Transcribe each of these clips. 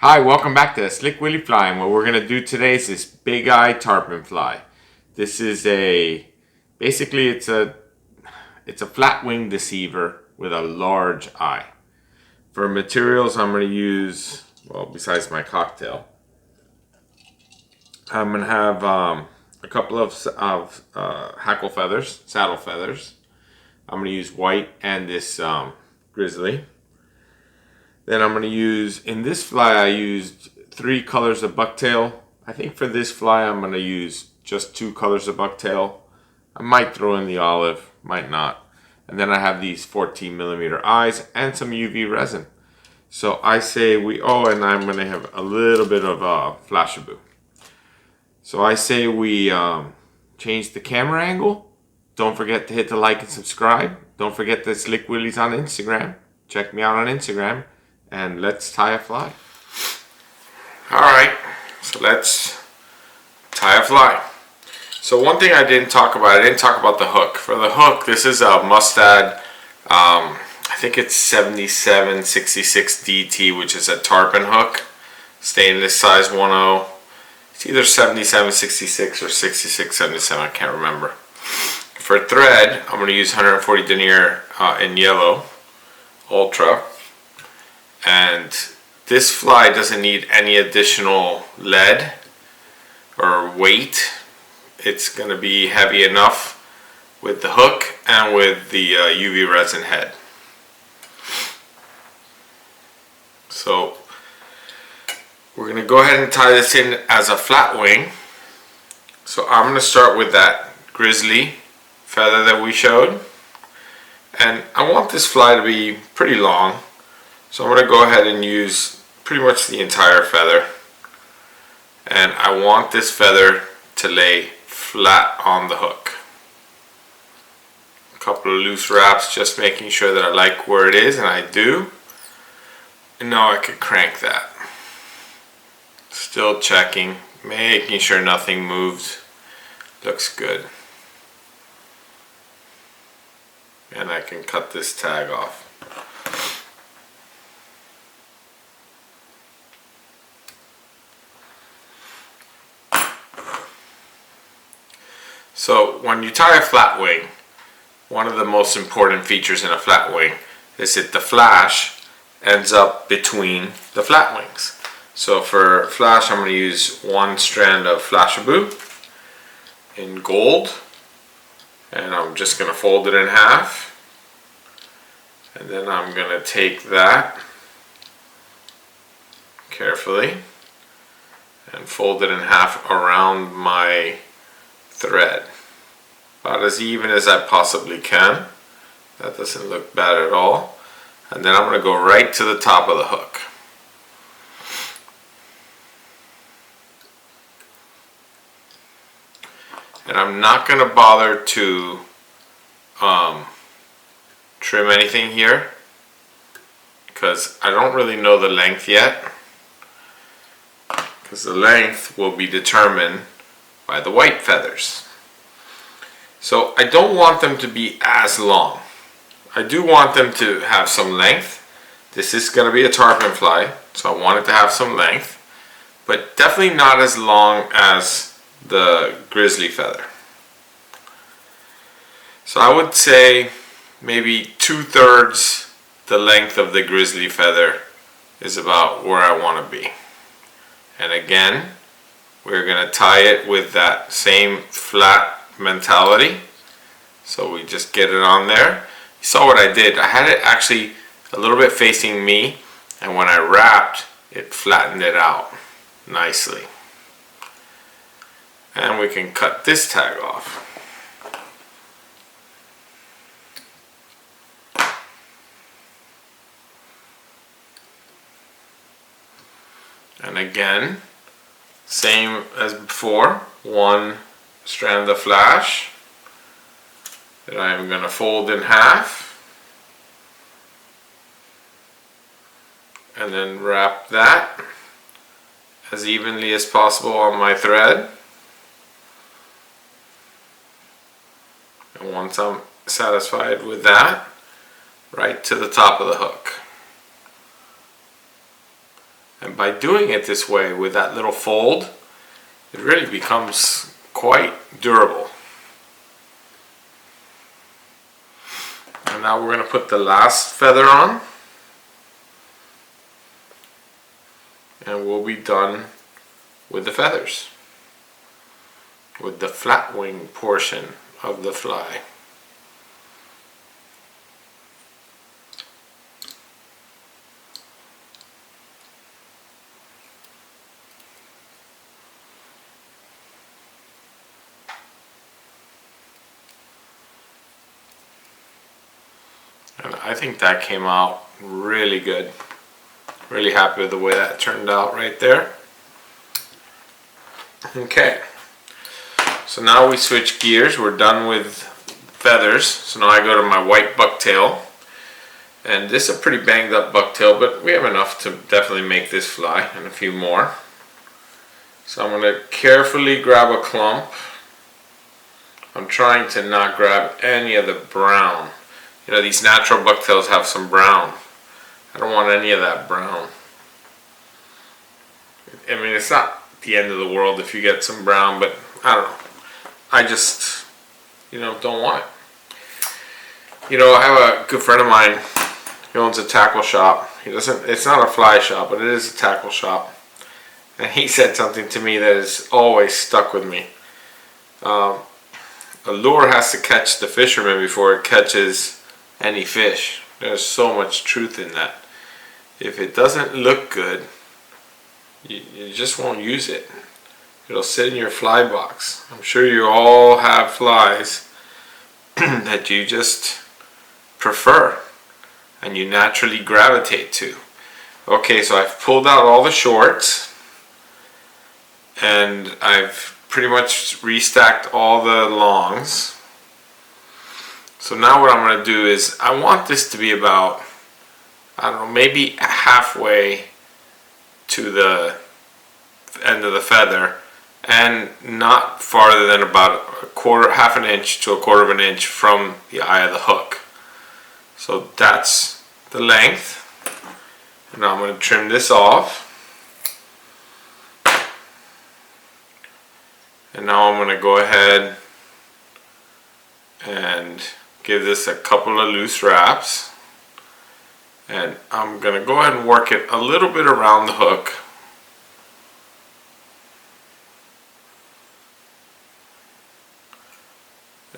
Hi, welcome back to Slick Willy Fly, and what we're going to do today is this big eye tarpon fly. This is basically it's a flatwing deceiver with a large eye. For materials I'm going to use, well, besides my cocktail, I'm going to have a couple of hackle feathers, saddle feathers. I'm going to use white and this grizzly. Then I'm going to use, in this fly I used 3 colors of bucktail. I think for this fly I'm going to use just 2 colors of bucktail. I might throw in the olive, might not. And then I have these 14mm eyes and some UV resin. So I say and I'm going to have a little bit of Flashabour. So I say we change the camera angle. Don't forget to hit the like and subscribe. Don't forget that Slick Willy's on Instagram. Check me out on Instagram. And let's tie a fly. Alright, so let's tie a fly. So one thing I didn't talk about the hook. For the hook, this is a Mustad, I think it's 7766 DT, which is a tarpon hook. Stainless size 1/0. It's either 7766 or 6677, I can't remember. For thread, I'm going to use 140 denier in yellow, ultra. And this fly doesn't need any additional lead or weight. It's going to be heavy enough with the hook and with the UV resin head. So we're going to go ahead and tie this in as a flat wing. So I'm going to start with that grizzly feather that we showed. And I want this fly to be pretty long. So I'm going to go ahead and use pretty much the entire feather, and I want this feather to lay flat on the hook. A couple of loose wraps, just making sure that I like where it is, and I do. And now I can crank that. Still checking, making sure nothing moves. Looks good. And I can cut this tag off. So when you tie a flat wing, one of the most important features in a flat wing is that the flash ends up between the flat wings. So for flash, I'm going to use 1 strand of Flashabour in gold, and I'm just going to fold it in half, and then I'm going to take that carefully and fold it in half around my thread, about as even as I possibly can. That doesn't look bad at all. And then I'm going to go right to the top of the hook. And I'm not going to bother to trim anything here, because I don't really know the length yet, because the length will be determined by the white feathers. So I don't want them to be as long. I do want them to have some length. This is going to be a tarpon fly, so I want it to have some length, but definitely not as long as the grizzly feather. So I would say maybe 2/3 the length of the grizzly feather is about where I want to be. And again, we're going to tie it with that same flat mentality. So we just get it on there. You saw what I did. I had it actually a little bit facing me, and when I wrapped, it flattened it out nicely. And we can cut this tag off. And again, same as before, 1 strand of flash that I am going to fold in half, and then wrap that as evenly as possible on my thread. And once I'm satisfied with that, right to the top of the hook. And by doing it this way with that little fold, it really becomes quite durable. And now we're going to put the last feather on. And we'll be done with the feathers, with the flat wing portion of the fly. And I think that came out really good. Really happy with the way that turned out right there. Okay, so now we switch gears. We're done with feathers. So now I go to my white bucktail. And this is a pretty banged up bucktail, but we have enough to definitely make this fly and a few more. So I'm going to carefully grab a clump. I'm trying to not grab any of the brown. You know, these natural bucktails have some brown. I don't want any of that brown. I mean, it's not the end of the world if you get some brown, but I don't know. I just, you know, don't want it. You know, I have a good friend of mine. He owns a tackle shop. It's not a fly shop, but it is a tackle shop. And he said something to me that has always stuck with me. A lure has to catch the fisherman before it catches any fish. There's so much truth in that. If it doesn't look good, you just won't use it. It'll sit in your fly box. I'm sure you all have flies that you just prefer and you naturally gravitate to. Okay, so I've pulled out all the shorts and I've pretty much restacked all the longs. So now what I'm going to do is I want this to be about, I don't know, maybe halfway to the end of the feather and not farther than about half an inch to a quarter of an inch from the eye of the hook. So that's the length. And now I'm going to trim this off. And now I'm going to go ahead and give this a couple of loose wraps. And I'm going to go ahead and work it a little bit around the hook.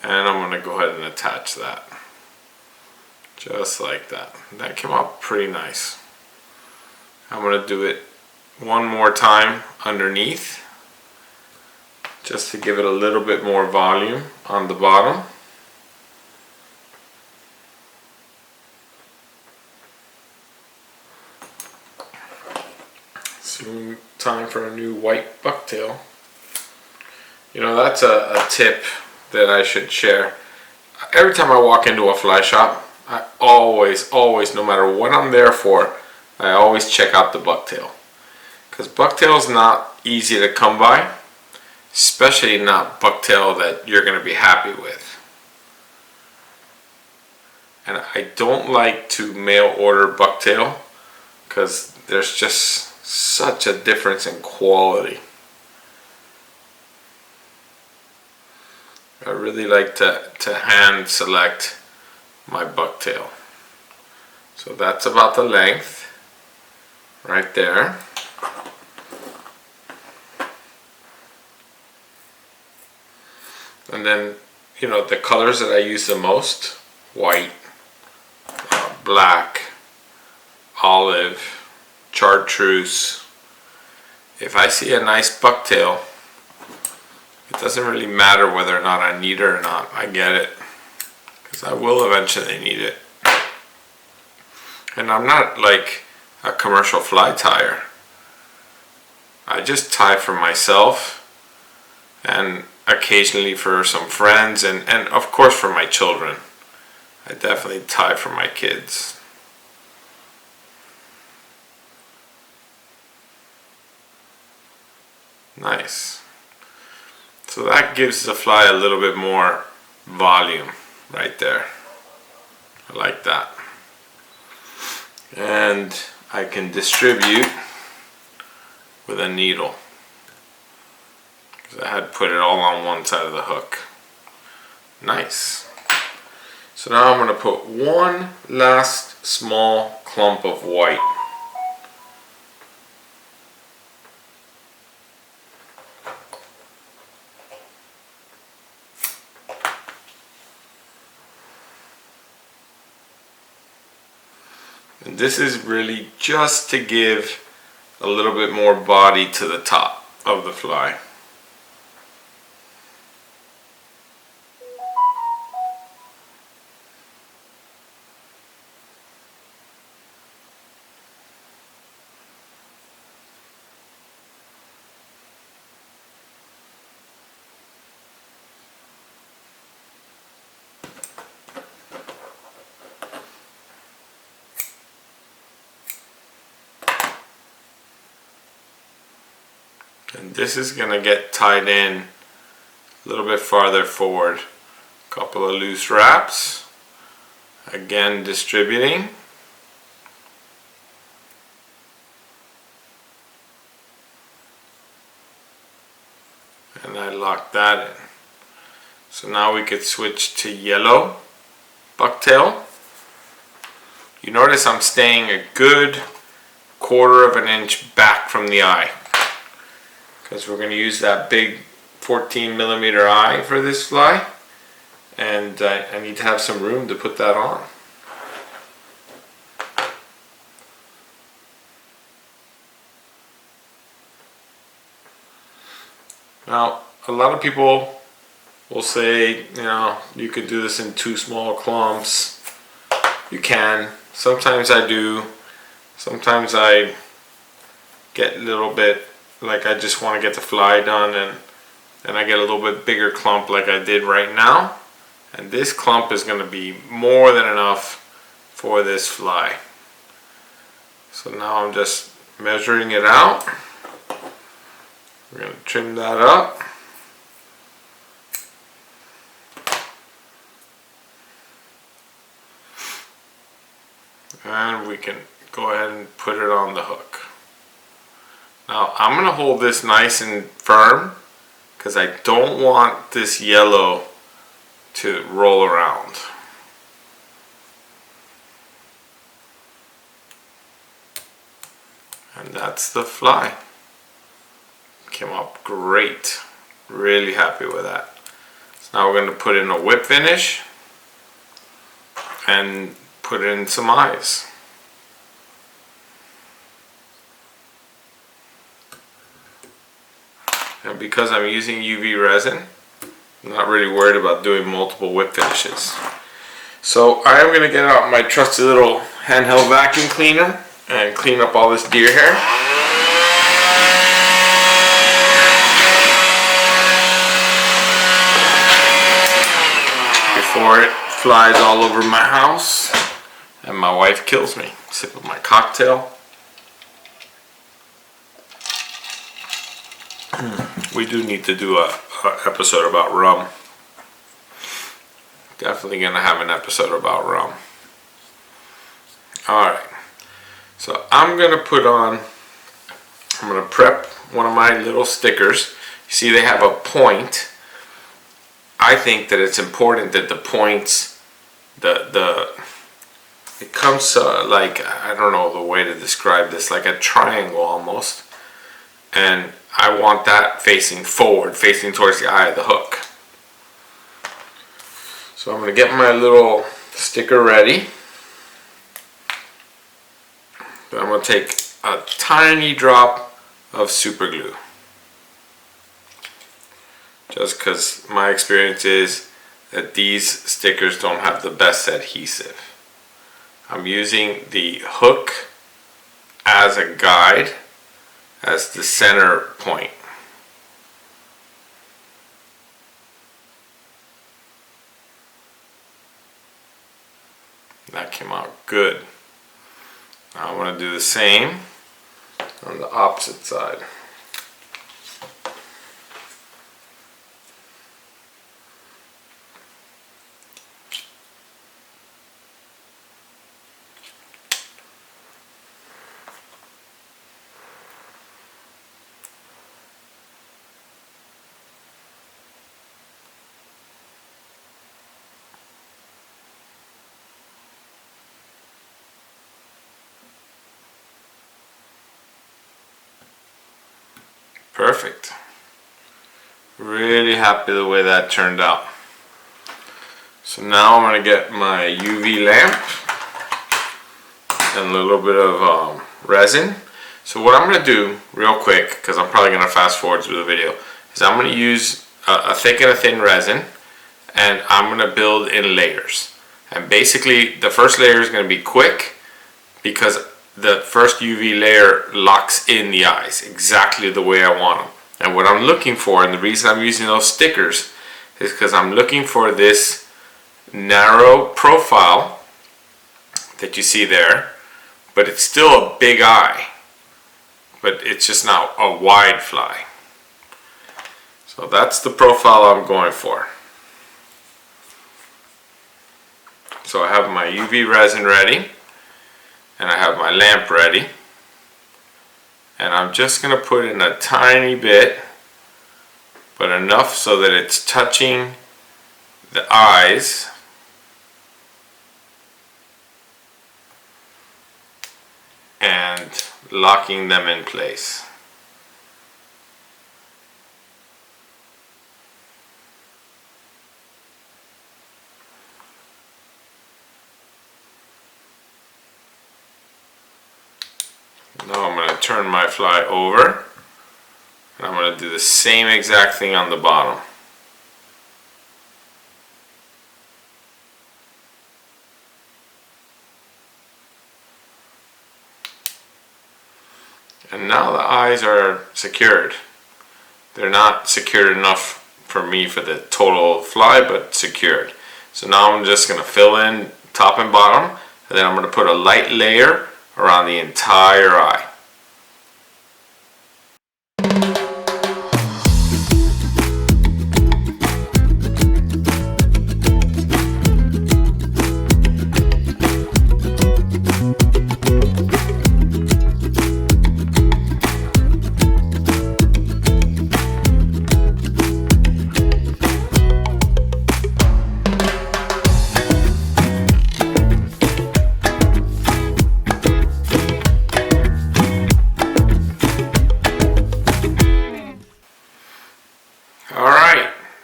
And I'm going to go ahead and attach that. Just like that. That came out pretty nice. I'm going to do it one more time underneath, just to give it a little bit more volume on the bottom. Soon time for a new white bucktail. You know, that's a tip that I should share. Every time I walk into a fly shop, I always, no matter what I'm there for, I always check out the bucktail. Because bucktail is not easy to come by, especially not bucktail that you're going to be happy with. And I don't like to mail order bucktail because there's just such a difference in quality. I really like to hand select my bucktail. So that's about the length right there. And then, you know, the colors that I use the most: white, black, olive, chartreuse. If I see a nice bucktail, it doesn't really matter whether or not I need it or not. I get it, because I will eventually need it. And I'm not like a commercial fly tyer. I just tie for myself and occasionally for some friends, and of course for my children. I definitely tie for my kids. Nice. So that gives the fly a little bit more volume right there. I like that. And I can distribute with a needle, because I had put it all on one side of the hook. Nice. So now I'm going to put one last small clump of white. And this is really just to give a little bit more body to the top of the fly. And this is going to get tied in a little bit farther forward. A couple of loose wraps. Again, distributing. And I lock that in. So now we could switch to yellow bucktail. You notice I'm staying a good 1/4 of an inch back from the eye, because we're going to use that big 14mm eye for this fly, and I need to have some room to put that on. Now, a lot of people will say, you know, you could do this in 2 small clumps. You can. Sometimes I do. Sometimes I get a little bit like I just want to get the fly done, and I get a little bit bigger clump like I did right now. And this clump is going to be more than enough for this fly. So now I'm just measuring it out. We're going to trim that up. And we can go ahead and put it on the hook. Now I'm going to hold this nice and firm, because I don't want this yellow to roll around. And that's the fly. Came up great. Really happy with that. So now we're going to put in a whip finish and put in some eyes. And because I'm using UV resin, I'm not really worried about doing multiple whip finishes. So I am going to get out my trusty little handheld vacuum cleaner and clean up all this deer hair. Before it flies all over my house and my wife kills me. Sip of my cocktail. We do need to do a episode about rum. Definitely gonna have an episode about rum. Alright, so I'm gonna prep one of my little stickers. You see they have a point. I think that it's important that the points, it comes like, I don't know the way to describe this, like a triangle almost. And I want that facing forward, facing towards the eye of the hook. So I'm going to get my little sticker ready. Then I'm going to take a tiny drop of super glue. Just because my experience is that these stickers don't have the best adhesive. I'm using the hook as a guide, as the center point. That came out good. Now I'm going to do the same on the opposite side. Perfect. Really happy the way that turned out. So now I'm going to get my UV lamp and a little bit of resin. So what I'm going to do real quick, because I'm probably going to fast forward through the video, is I'm going to use a thick and a thin resin, and I'm going to build in layers. And basically the first layer is going to be quick because the first UV layer locks in the eyes exactly the way I want them. And what I'm looking for, and the reason I'm using those stickers, is because I'm looking for this narrow profile that you see there, but it's still a big eye, but it's just not a wide fly. So that's the profile I'm going for. So I have my UV resin ready, and I have my lamp ready, and I'm just going to put in a tiny bit, but enough so that it's touching the eyes. And locking them in place. Now I'm going to turn my fly over, and I'm going to do the same exact thing on the bottom. And now the eyes are secured. They're not secured enough for me for the total fly, but secured. So now I'm just going to fill in top and bottom, and then I'm going to put a light layer around the entire eye.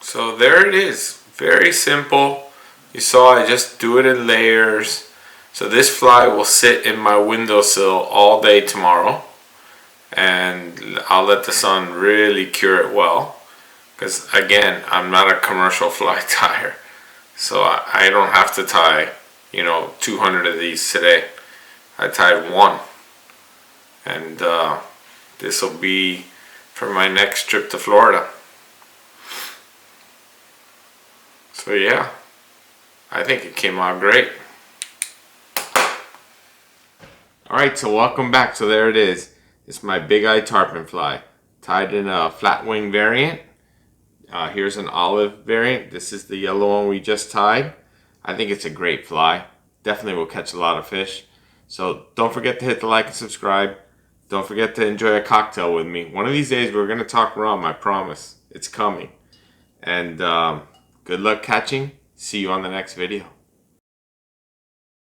So there it is, very simple. You saw I just do it in layers. So this fly will sit in my windowsill all day tomorrow, and I'll let the sun really cure it well, because again, I'm not a commercial fly tyer, so I don't have to tie 200 of these today. I tied one, and this will be for my next trip to Florida. So yeah, I think it came out great. Alright, so welcome back. So there it is. It's my big eye tarpon fly, tied in a flatwing variant. Here's an olive variant. This is the yellow one we just tied. I think it's a great fly. Definitely will catch a lot of fish. So don't forget to hit the like and subscribe. Don't forget to enjoy a cocktail with me. One of these days we're going to talk rum, I promise. It's coming. And good luck catching. See you on the next video.